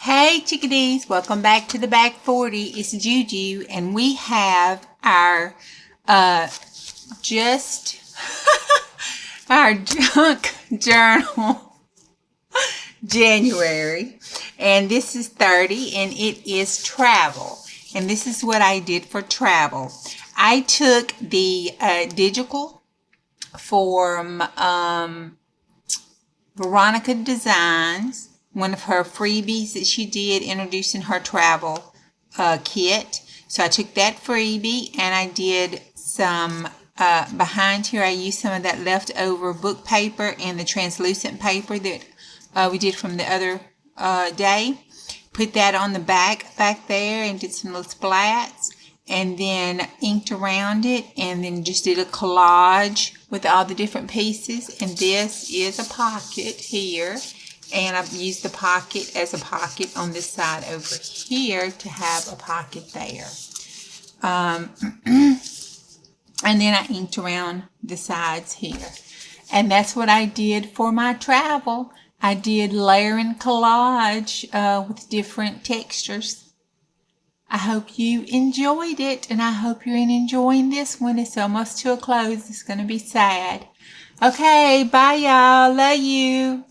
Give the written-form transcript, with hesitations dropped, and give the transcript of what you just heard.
Hey chickadees, welcome back to the Back 40. It's Juju, and we have our our junk journal January, and this is 30, and it is travel. And this is what I did for travel. I took the digital from Veronica Designs, one of her freebies that she did introducing her travel kit. So I took that freebie and I did some behind here. I used some of that leftover book paper and the translucent paper that we did from the other day. Put that on the back there and did some little splats, and then inked around it, and then just did a collage with all the different pieces. And this is a pocket here, and I've used the pocket as a pocket on this side over here to have a pocket there. And then I inked around the sides here. And that's what I did for my travel. I did layer and collage with different textures. I hope you enjoyed it, and I hope you're enjoying this one. It's almost to a close. It's going to be sad. Okay, bye y'all. Love you.